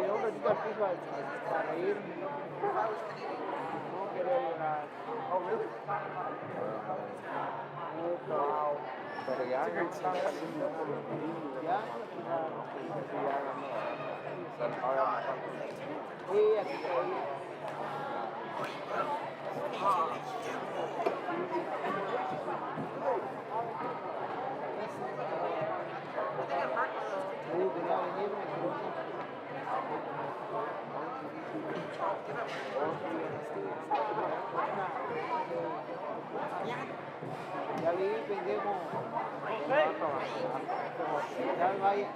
tiró un ratito al piso para reír. No quería llorar. Oh, really? Wow. Pero ya no están saliendo por los niños. ¿Ya? Sí, aquí estoy. Ya vi, pendejo. Ya vaya.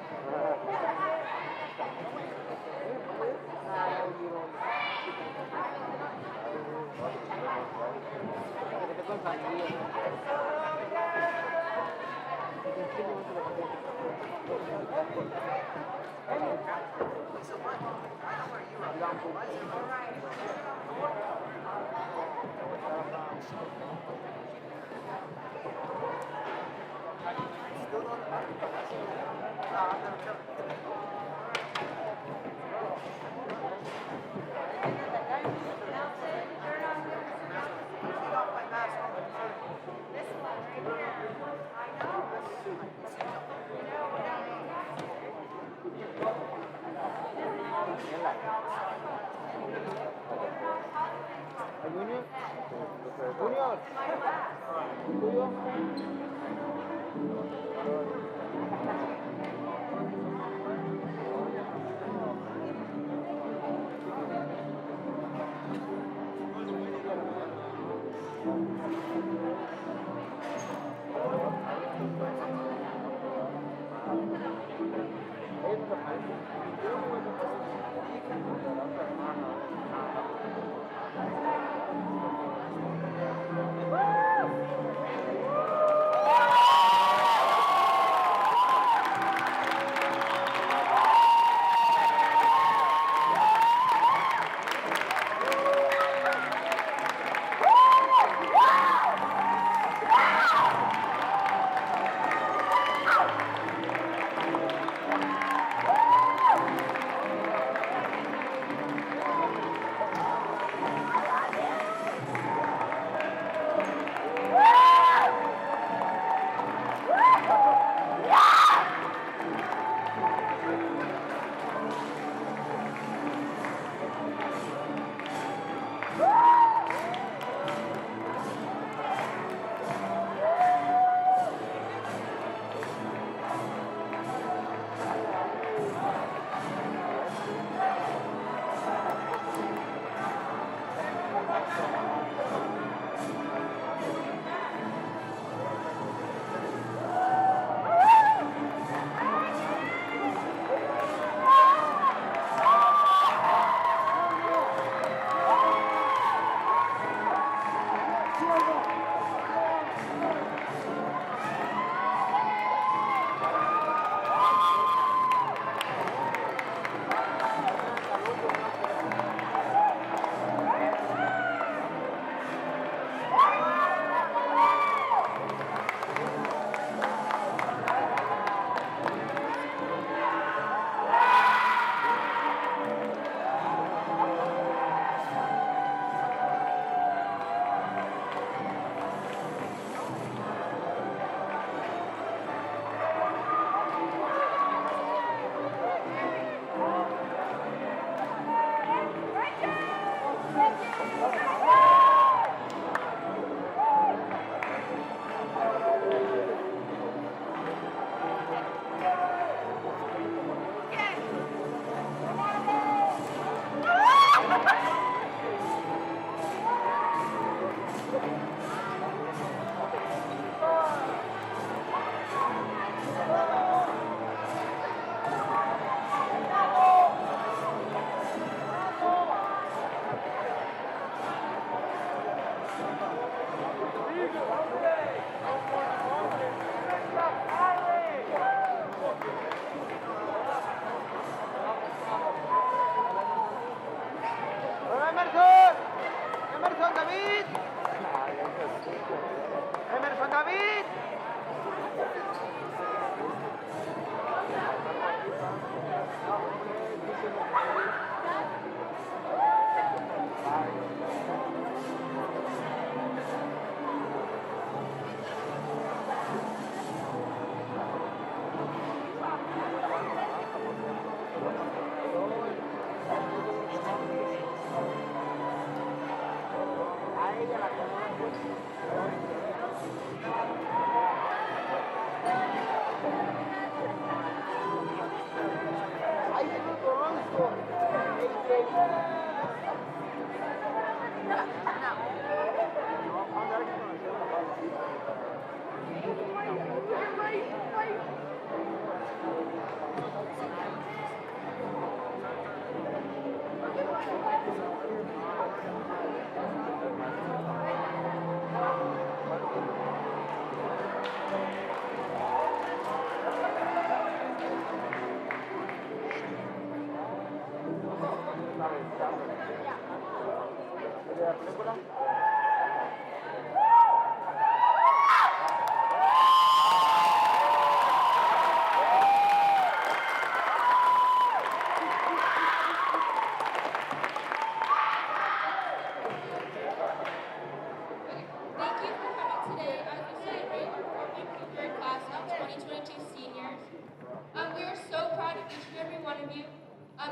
Junior, Junior, tuyo.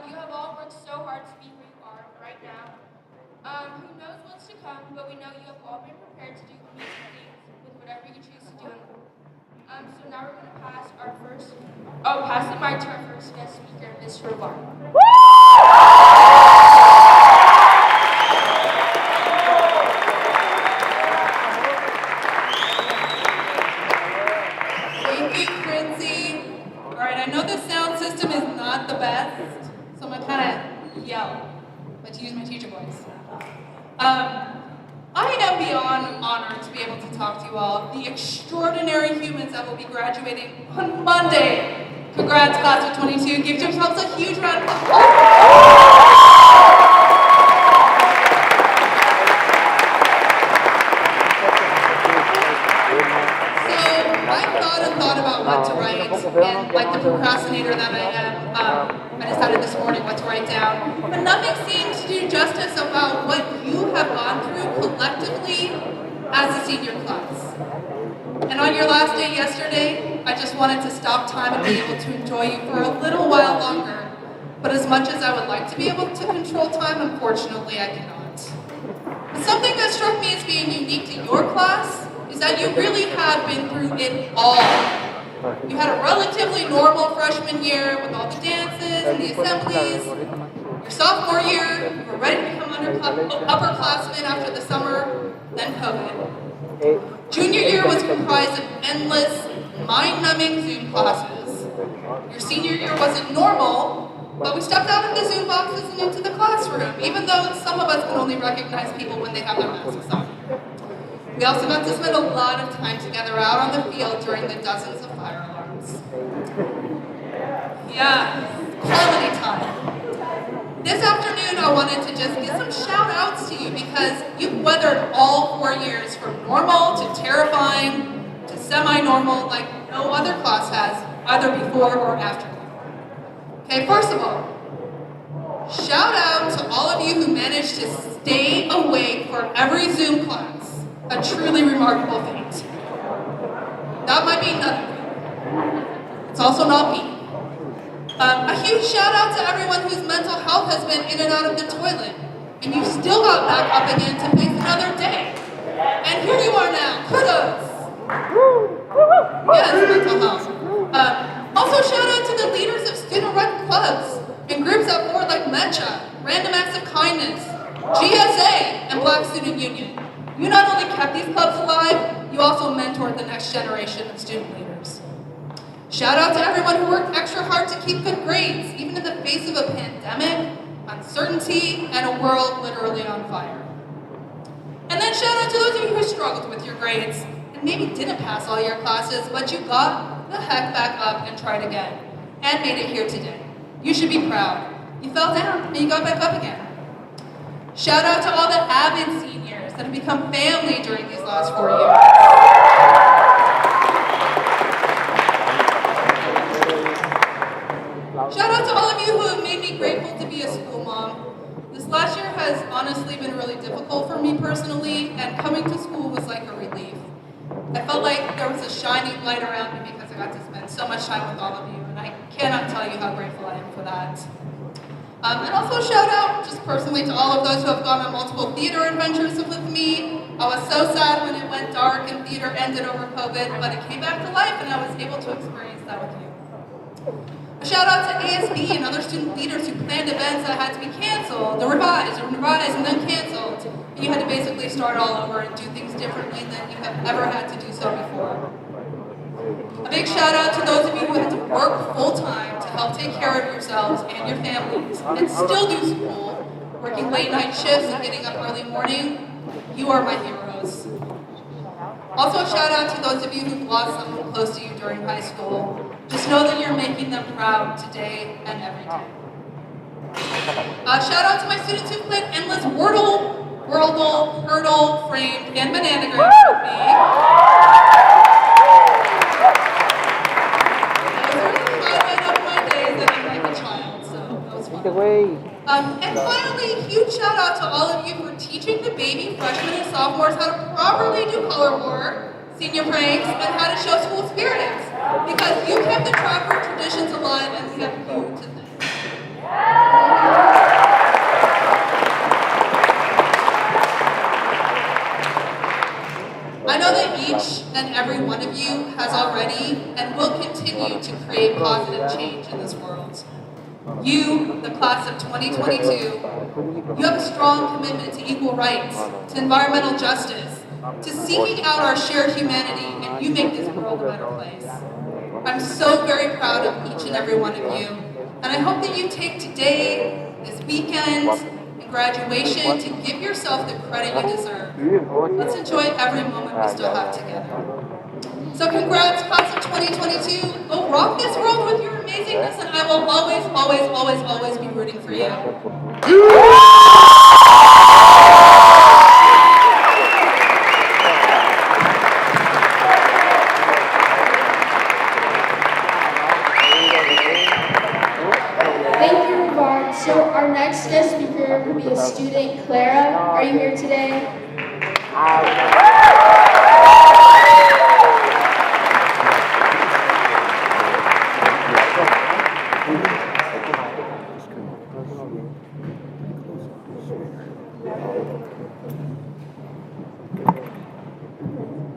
You have all worked so hard to be where you are right now. Who knows what's to come, but we know you have all been prepared to do amazing things with whatever you choose to do. So now we're going to pass the mic to our first guest speaker, Ms. Rovar. Thank you, Tracy. All right, I know the sound system is not the best, so I'm going to kind of yell, but to use my teacher voice. I am beyond honored to be able to talk to you all, the extraordinary humans that will be graduating on Monday. Congrats, class of 22. Give yourselves a huge round of applause. I thought about what to write, and like the procrastinator that I am, I decided this morning what to write down. But nothing seems to do justice about what you have gone through collectively as a senior class. And on your last day yesterday, I just wanted to stop time and be able to enjoy you for a little while longer. But as much as I would like to be able to control time, unfortunately I cannot. But something that struck me as being unique to your class is that you really have been through it all. You had a relatively normal freshman year with all the dances and the assemblies. Your sophomore year, you were ready to become upperclassmen after the summer, then COVID. Junior year was comprised of endless, mind-numbing Zoom classes. Your senior year wasn't normal, but we stepped out of the Zoom boxes and into the classroom, even though some of us can only recognize people when they have their masks on. We also got to spend a lot of time together out on the field during the dozens of fire alarms. Yeah, quality time. This afternoon I wanted to just give some shout outs to you because you've weathered all 4 years from normal to terrifying to semi-normal like no other class has, either before or after. Okay, first of all, shout out to all of you who managed to stay awake for every Zoom class. A truly remarkable feat. That might be none of you. It's also not me. A huge shout out to everyone whose mental health has been in and out of the toilet, and you still got back up again to face another day. And here you are now. Kudos. Yes, mental health. Also shout out to the leaders of student-run clubs and groups that forward like MECHA, Random Acts of Kindness, GSA, and Black Student Union. You not only kept these clubs alive, you also mentored the next generation of student leaders. Shout out to everyone who worked extra hard to keep good grades, even in the face of a pandemic, uncertainty, and a world literally on fire. And then shout out to those of you who struggled with your grades and maybe didn't pass all your classes, but you got the heck back up and tried again, and made it here today. You should be proud. You fell down, and you got back up again. Shout out to all the avid seniors that have become family during these last 4 years. Shout out to all of you who have made me grateful to be a school mom. This last year has honestly been really difficult for me personally, and coming to school was like a relief. I felt like there was a shining light around me because I got to spend so much time with all of you, and I cannot tell you how grateful I am for that. And also shout out, just personally, to all of those who have gone on multiple theater adventures with me. I was so sad when it went dark and theater ended over COVID, but it came back to life and I was able to experience that with you. A shout out to ASB and other student leaders who planned events that had to be canceled canceled, or revised, and then canceled. And you had to basically start all over and do things differently than you have ever had to do so before. A big shout out to those of you who had to work full time to help take care of yourselves and your families, and still do school, working late night shifts and getting up early morning. You are my heroes. Also a shout out to those of you who've lost someone close to you during high school. Just know that you're making them proud today and every day. Shout out to my students who played endless Wordle, Hurdle, Framed, and Bananagrams with me. Those are the highlight of my days that I'm like a child, so that was fun. And finally, huge shout out to all of you for teaching the baby freshmen and sophomores how to properly do color war, senior pranks, and how to show school spirits. Because you kept the Trapper traditions alive, and we have you to thank. I know that each and every one of you has already and will continue to create positive change in this world. You, the class of 2022, you have a strong commitment to equal rights, to environmental justice, to seeking out our shared humanity, and you make this world a better place. I'm so very proud of each and every one of you, and I hope that you take today, this weekend, and graduation to give yourself the credit you deserve. Let's enjoy every moment we still have together. So congrats, class of 2022. Go rock this world with your amazingness, and I will always, always, always, always be rooting for you. Thank you, Rivard. So our next guest speaker will be a student, Clara. Are you here today?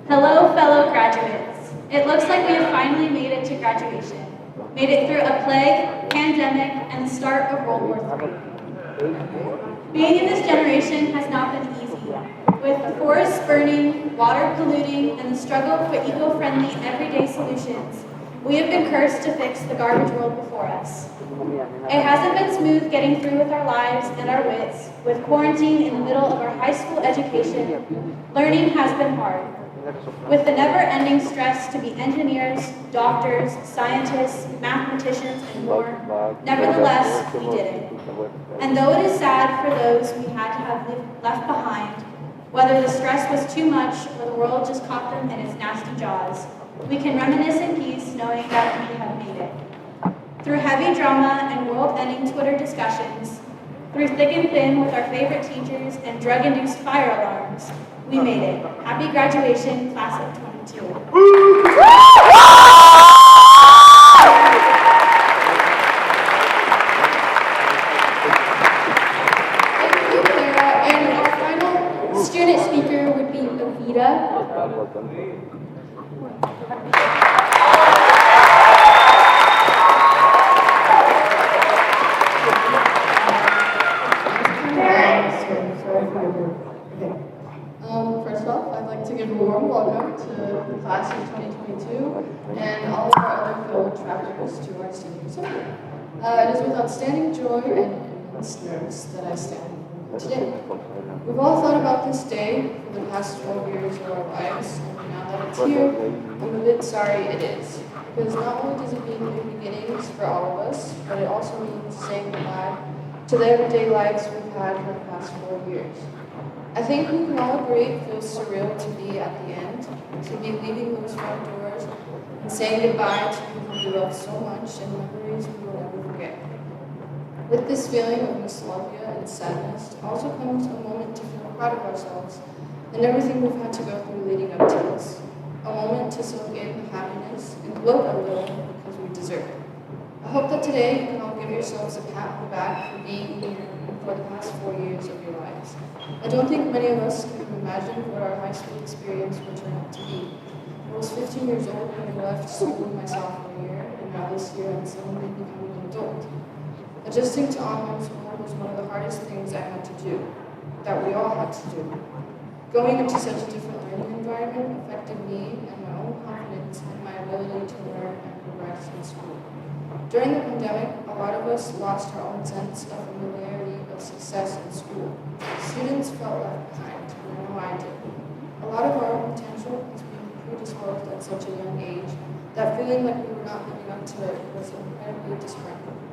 Hello, fellow graduates. It looks like we have finally made it to graduation. Made it through a plague, pandemic, and the start of World War III. Being in this generation has not been easy. With the forests burning, water polluting, and the struggle for eco-friendly everyday solutions, we have been cursed to fix the garbage world before us. It hasn't been smooth getting through with our lives and our wits. With quarantine in the middle of our high school education, learning has been hard. With the never-ending stress to be engineers, doctors, scientists, mathematicians, and more, nevertheless, we did it. And though it is sad for those we had to have left behind, whether the stress was too much or the world just caught them in its nasty jaws, we can reminisce in peace knowing that we have made it. Through heavy drama and world-ending Twitter discussions, through thick and thin with our favorite teachers and drug-induced fire alarms, we made it. Happy graduation, class of 22. Thank you, Clara. And our final student speaker would be Avita. First off, I'd like to give a warm welcome to the class of 2022 and all of our other fellow travelers to our senior assembly. It is with outstanding joy and immense nerves that I stand today. We've all thought about this day for the past 12 years of our lives, and now that it's here, I'm a bit sorry it is. Because not only does it mean new beginnings for all of us, but it also means saying goodbye to the everyday lives we've had for the past 4 years. I think we can all agree it feels surreal to be at the end, to be leaving those front doors and saying goodbye to people we love so much and memories we will never forget. With this feeling of nostalgia and sadness also comes a moment to feel proud of ourselves and everything we've had to go through leading up to this. A moment to soak in the happiness and gloat a little because we deserve it. I hope that today you can all give yourselves a pat on the back for being here for the past 4 years of your lives. I don't think many of us can imagine what our high school experience would turn out to be. I was 15 years old when I left school my sophomore year, and now this year I'm suddenly becoming an adult. Adjusting to online school was one of the hardest things I had to do, that we all had to do. Going into such a different learning environment affected me and my own confidence and my ability to learn and progress in school. During the pandemic, a lot of us lost our own sense of familiarity of success in school. Students felt left behind, and I know I did. A lot of our own potential was being predisposed at such a young age that feeling like we were not living up to it was incredibly disheartening.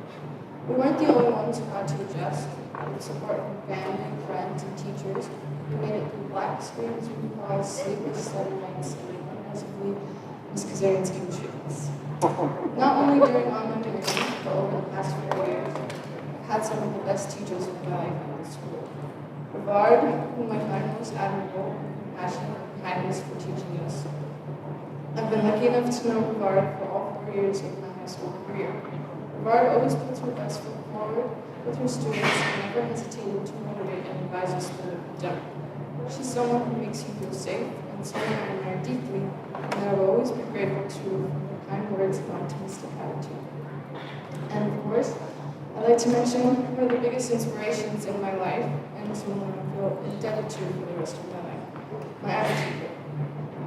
We weren't the only ones who had to adjust. With support from family, friends, and teachers, we made it through black screens, recalls, sleepless study nights, and unmercifully Ms. Kazarian's chemistries. Not only during online learning, but over the past 4 years, I've had some of the best teachers in my life at the school. Rivard, whom I find most admirable, and passionate and kindness for teaching us. I've been lucky enough to know Rivard for all 4 years of my high school career. Rivard always puts her best foot forward with her students and never hesitated to motivate and advise us through the pandemic. She's someone who makes you feel safe and someone I admire deeply and that I will always be grateful to for her kind words and optimistic attitude. And of course, I'd like to mention one of the biggest inspirations in my life and someone I feel indebted to for the rest of my life, my Avid teacher.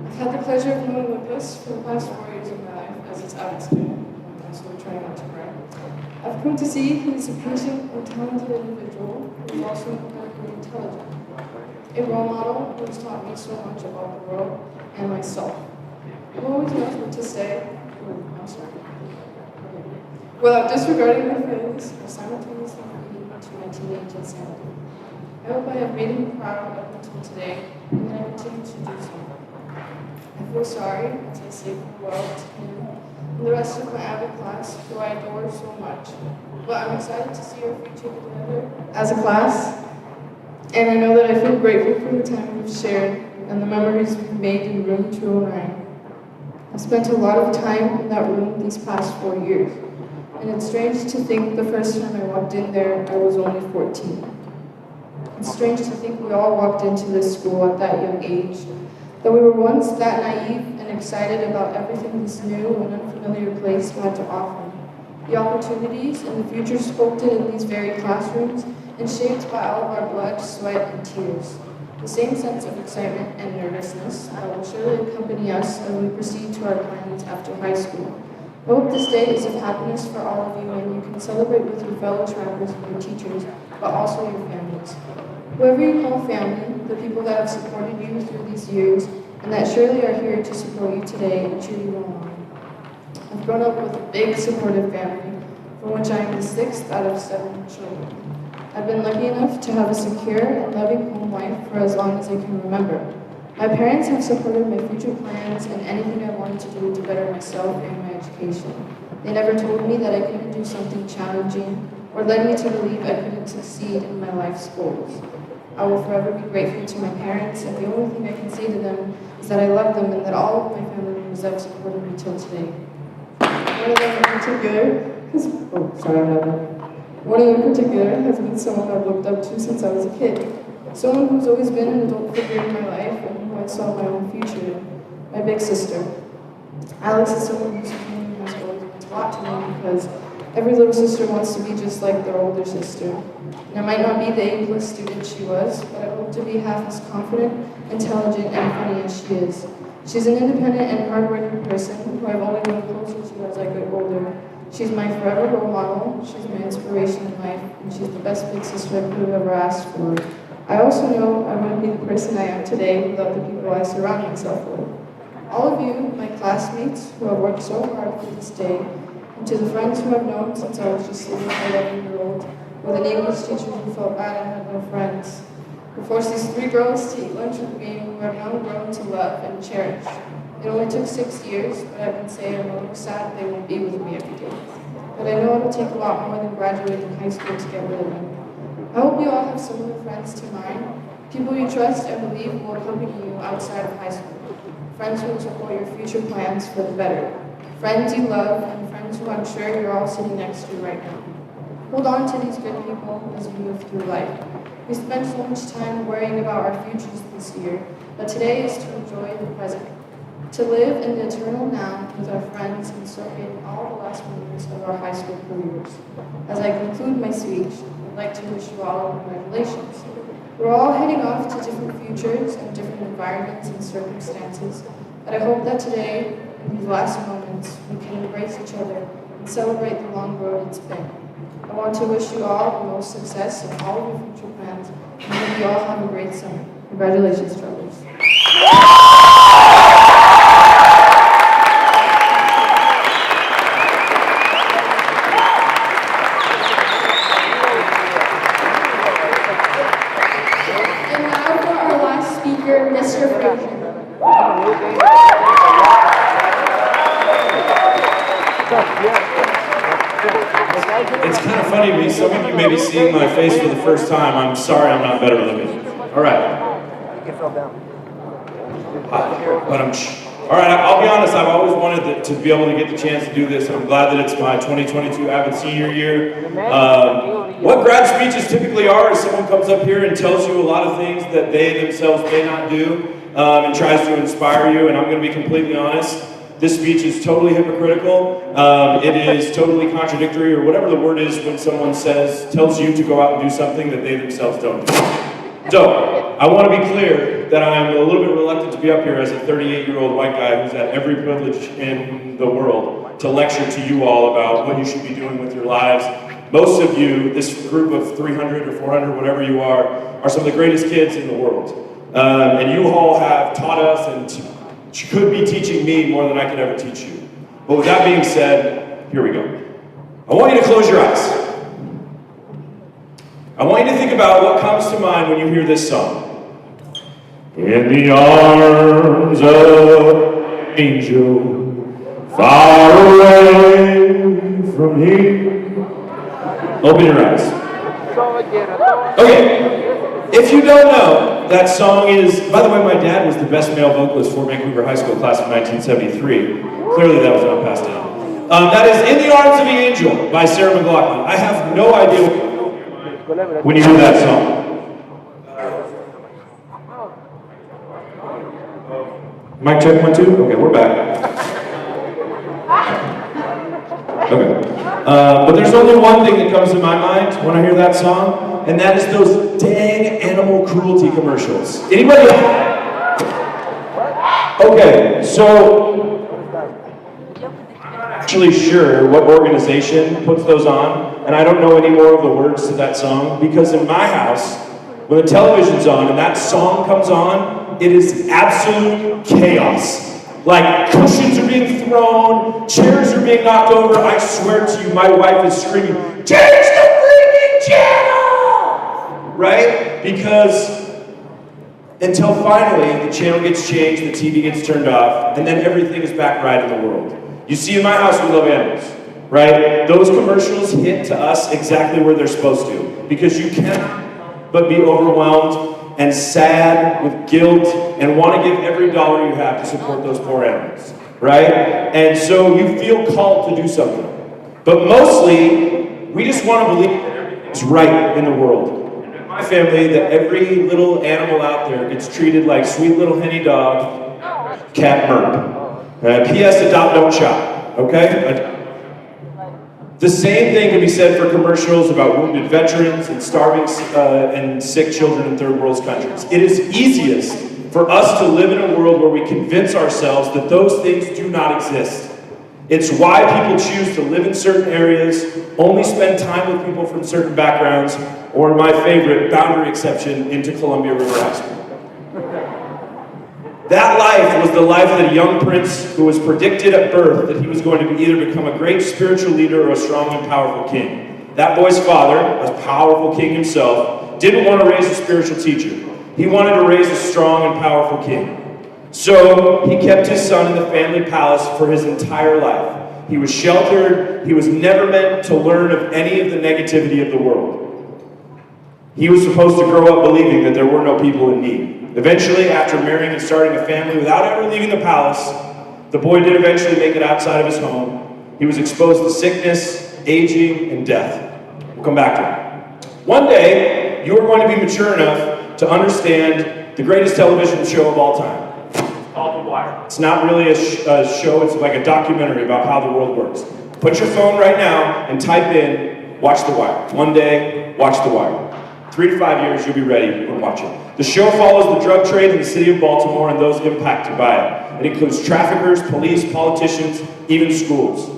I've had the pleasure of knowing Lucas for the past 4 years of my life as its Avid student. I'm also trying not to cry. I've come to see he's a patient and talented individual who is also incredibly intelligent. A role model who has taught me so much about the world and myself. Who always knows what to say. I'm sorry. Without disregarding my feelings or simultaneously feeding into my teenage insanity. I hope I have made him proud up until today and that I continue to do so. I feel sorry as I say farewell to him and the rest of my Avid class, who I adore so much. But I'm excited to see our future together as a class, and I know that I feel grateful for the time we've shared and the memories we've made in room 209. I've spent a lot of time in that room these past 4 years, and it's strange to think the first time I walked in there, I was only 14. It's strange to think we all walked into this school at that young age, that we were once that naive and excited about everything this new and unfamiliar place had to offer. The opportunities and the future sculpted in these very classrooms and shaped by all of our blood, sweat, and tears. The same sense of excitement and nervousness that will surely accompany us as we proceed to our plans after high school. I hope this day is of happiness for all of you and you can celebrate with your fellow travelers and your teachers, but also your families. Whoever you call family, the people that have supported you through these years, and that surely are here to support you today and cheer you on. I've grown up with a big, supportive family, from which I am the 6th out of 7 children. I've been lucky enough to have a secure and loving home life for as long as I can remember. My parents have supported my future plans and anything I wanted to do to better myself and my education. They never told me that I couldn't do something challenging or led me to believe I couldn't succeed in my life's goals. I will forever be grateful to my parents, and the only thing I can say to them is that I love them and that all of my family members have supported me till today. One of them in particular has been someone I've looked up to since I was a kid. Someone who's always been an adult figure in my life and who I saw my own future in. My big sister. Alex is someone whose opinion has always meant a lot to me because every little sister wants to be just like their older sister. And I might not be the A-plus student she was, but I hope to be half as confident, intelligent, and funny as she is. She's an independent and hardworking person who I've only grown closer to as I get older. She's my forever role model, she's my inspiration in life, and she's the best big sister I could have ever asked for. I also know I wouldn't be the person I am today without the people I surround myself with. All of you, my classmates, who have worked so hard for this day, and to the friends who I've known since I was just a little 11-year-old, or the English teachers who felt bad I had no friends, who forced these 3 girls to eat lunch with me, who I've now grown to love and cherish. It only took 6 years, but I can say I'm a little sad they won't be with me every day. But I know it'll take a lot more than graduating high school to get rid of them. I hope you all have similar friends to mine, people you trust and believe will accompany you outside of high school, friends who will support your future plans for the better, friends you love, and friends who I'm sure you're all sitting next to right now. Hold on to these good people as we move through life. We spend so much time worrying about our futures this year, but today is to enjoy the present. To live in the eternal now with our friends and soak in all the last moments of our high school careers. As I conclude my speech, I'd like to wish you all congratulations. We're all heading off to different futures and different environments and circumstances, but I hope that today, in these last moments, we can embrace each other and celebrate the long road it's been. I want to wish you all the most success in all of your future plans, and may you all have a great summer. Congratulations, Travelers. And now for our last speaker, Mr. Frazier. It's kind of funny to me. Some of you may be seeing my face for the first time. I'm sorry I'm not better looking. All right. All right, I'll be honest, I've always wanted to be able to get the chance to do this. I'm glad that it's my 2022 Avid Senior Year. What grad speeches typically are is someone comes up here and tells you a lot of things that they themselves may not do and tries to inspire you, and I'm going to be completely honest. This speech is totally hypocritical. It is totally contradictory, or whatever the word is when someone tells you to go out and do something that they themselves don't do. So, I want to be clear that I'm a little bit reluctant to be up here as a 38-year-old white guy who's had every privilege in the world to lecture to you all about what you should be doing with your lives. Most of you, this group of 300 or 400, whatever you are some of the greatest kids in the world. And you all have taught us and could be teaching me more than I could ever teach you. But with that being said, here we go. I want you to close your eyes. I want you to think about what comes to mind when you hear this song. In the arms of an angel, far away from here. Open your eyes. Okay, if you don't know, that song is, by the way, my dad was the best male vocalist for Vancouver High School class of 1973. Clearly that was not passed down. That is In the Arms of the Angel by Sarah McLachlan. I have no idea when you hear that song. Mic check 1, 2. Okay, we're back. Okay. But there's only one thing that comes to my mind when I hear that song, and that is those dang animal cruelty commercials. Anybody? Okay, so I'm actually sure what organization puts those on, and I don't know any more of the words to that song, because in my house, when the television's on and that song comes on, it is absolute chaos. Like, cushions are being thrown, chairs are being knocked over. I swear to you, my wife is screaming, "Change the freaking channel!" Right? Because until finally the channel gets changed, the TV gets turned off, and then everything is back right in the world. You see, in my house, we love animals, right? Those commercials hit to us exactly where they're supposed to, because you cannot but be overwhelmed and sad with guilt and want to give every dollar you have to support those poor animals, right? And so you feel called to do something. But mostly, we just want to believe that everything's right in the world. And in my family, that every little animal out there gets treated like sweet little henny dog, cat merp. P.S. Adopt, don't shop, okay? The same thing can be said for commercials about wounded veterans and starving and sick children in third world countries. It is easiest for us to live in a world where we convince ourselves that those things do not exist. It's why people choose to live in certain areas, only spend time with people from certain backgrounds, or my favorite, boundary exception, into Columbia River High School. That life was the life that a young prince who was predicted at birth that he was going to either become a great spiritual leader or a strong and powerful king. That boy's father, a powerful king himself, didn't want to raise a spiritual teacher. He wanted to raise a strong and powerful king. So he kept his son in the family palace for his entire life. He was sheltered. He was never meant to learn of any of the negativity of the world. He was supposed to grow up believing that there were no people in need. Eventually, after marrying and starting a family without ever leaving the palace, the boy did eventually make it outside of his home. He was exposed to sickness, aging, and death. We'll come back to it. One day, you are going to be mature enough to understand the greatest television show of all time. It's called The Wire. It's not really a show, it's like a documentary about how the world works. Put your phone right now and type in, watch The Wire. One day, watch The Wire. 3 to 5 years, you'll be ready and watch it. The show follows the drug trade in the city of Baltimore and those impacted by it. It includes traffickers, police, politicians, even schools.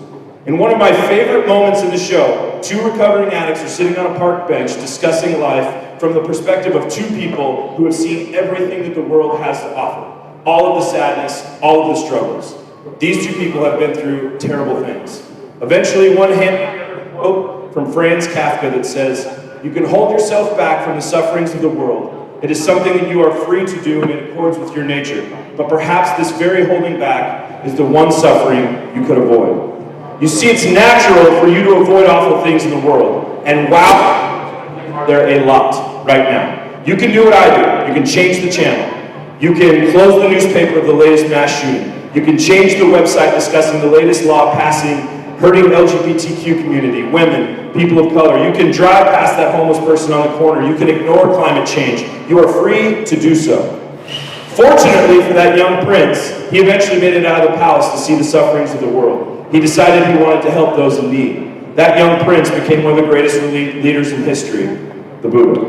In one of my favorite moments in the show, 2 recovering addicts are sitting on a park bench discussing life from the perspective of 2 people who have seen everything that the world has to offer. All of the sadness, all of the struggles. These 2 people have been through terrible things. Eventually, one handed a quote from Franz Kafka that says, "You can hold yourself back from the sufferings of the world. It is something that you are free to do in accords with your nature. But perhaps this very holding back is the one suffering you could avoid." You see, it's natural for you to avoid awful things in the world. And wow, there are a lot right now. You can do what I do. You can change the channel. You can close the newspaper of the latest mass shooting. You can change the website discussing the latest law passing hurting LGBTQ community, women, people of color. You can drive past that homeless person on the corner. You can ignore climate change. You are free to do so. Fortunately for that young prince, he eventually made it out of the palace to see the sufferings of the world. He decided he wanted to help those in need. That young prince became one of the greatest leaders in history, the Buddha.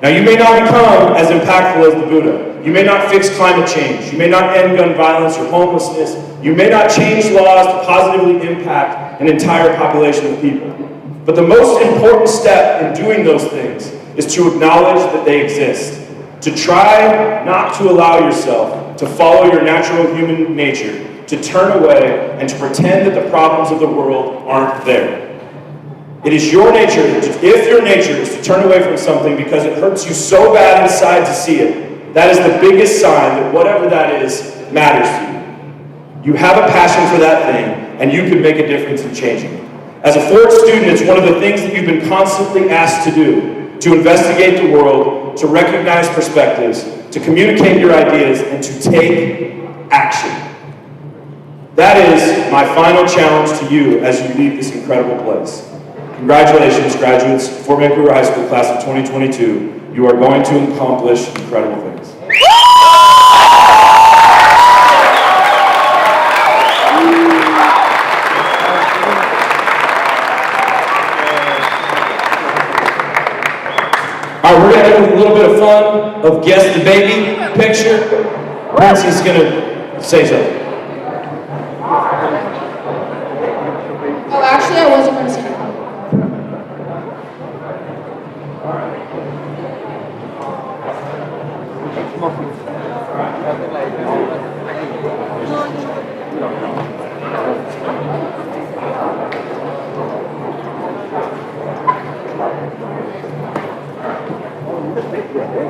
Now, you may not become as impactful as the Buddha. You may not fix climate change. You may not end gun violence or homelessness. You may not change laws to positively impact an entire population of people. But the most important step in doing those things is to acknowledge that they exist. To try not to allow yourself to follow your natural human nature, to turn away and to pretend that the problems of the world aren't there. It is your nature, if your nature is to turn away from something because it hurts you so bad inside to see it, that is the biggest sign that whatever that is matters to you. You have a passion for that thing, and you can make a difference in changing it. As a Ford student, it's one of the things that you've been constantly asked to do, to investigate the world, to recognize perspectives, to communicate your ideas, and to take action. That is my final challenge to you as you leave this incredible place. Congratulations, graduates, Fort Vancouver High School class of 2022. You are going to accomplish incredible things. All right, we're going to do a little bit of fun of Guess the Baby picture. Nancy's going to say something. Oh, actually, I wasn't going to say that.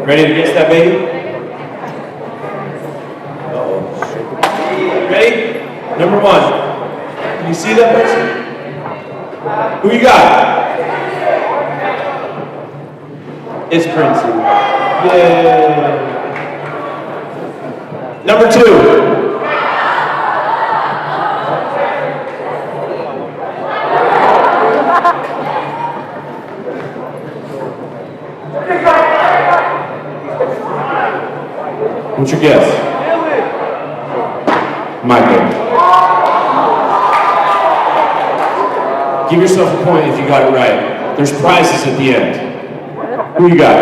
Ready to guess that baby? Ready? Number 1. Can you see that person? Who you got? It's Princey. Yay. Number 2. What's your guess? Michael. Give yourself a point if you got it right. There's prizes at the end. Who you got?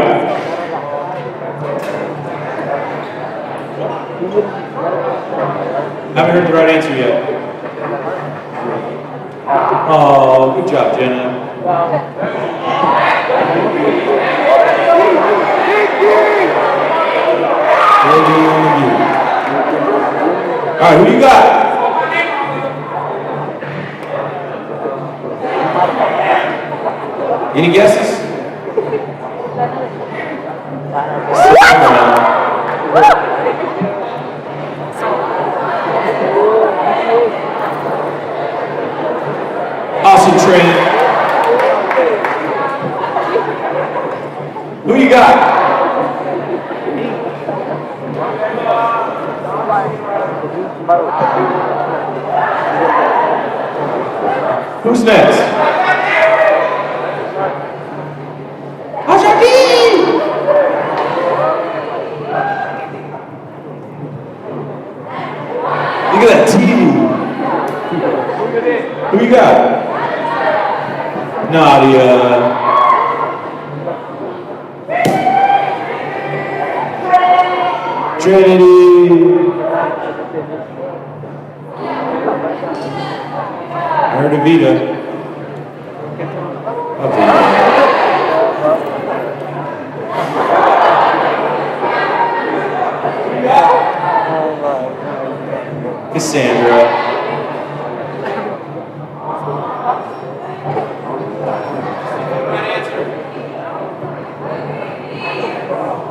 Haven't heard the right answer yet. Oh, good job, Jenna. All right, who you got? Any guesses? Awesome, Trent. Who you got? Who's next? Ashanti! got? Nadia. Trinity. I heard Avita. Cassandra.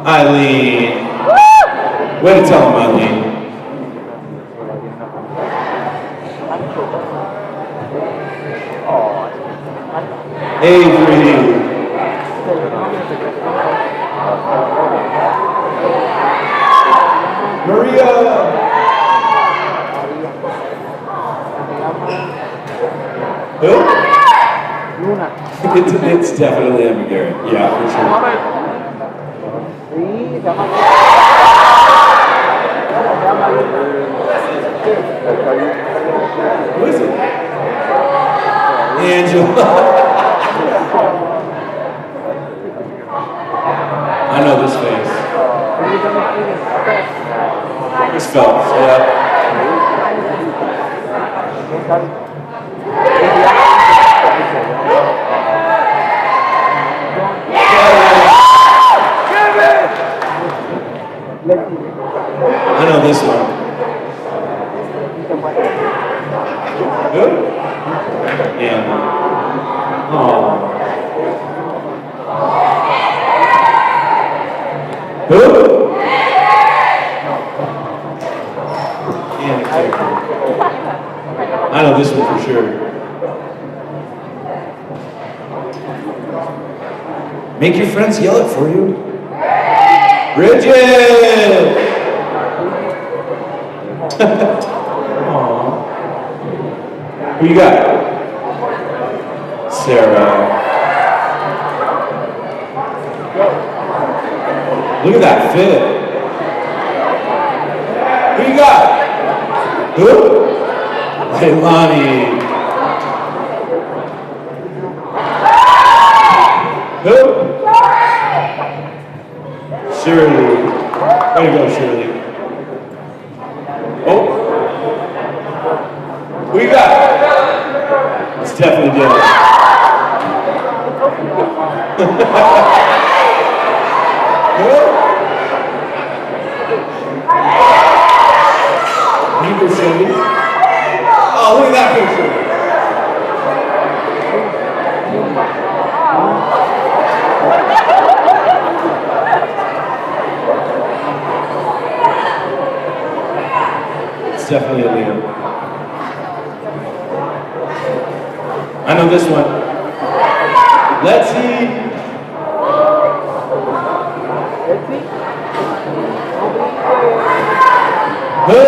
Eileen. Way to tell him, Eileen. Avery. Maria. Who? It's definitely Emma Garrett. Yeah, for sure. Who is it? Angela. I know this face. It's Phelps, yeah. I know this one. Who? Yeah. Oh. Who? I know this one for sure. Make your friends yell it for you. Bridget! Aww. Who you got? Sarah. Look at that fit. Who you got? Who? Leilonnie. Who? Shirley. Way to go, Shirley. Oh. Who you got? It's definitely Danna. Who? You can see me. Oh, look at that picture. It's definitely a Liam. I know this one. Let's see. Who?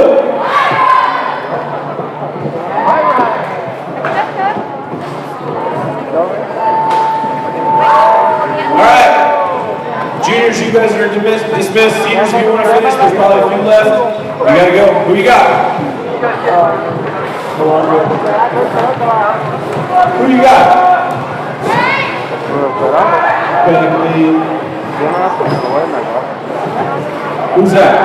Alright. Juniors, you guys are dismissed. Seniors, if you want to finish, there's probably a few left. You gotta go. Who you got? Who you got? Who's that?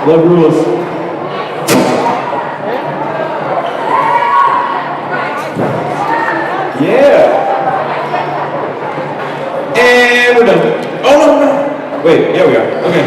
Love rules. Yeah. And we're done. Oh, no. Wait, yeah, we are. Okay.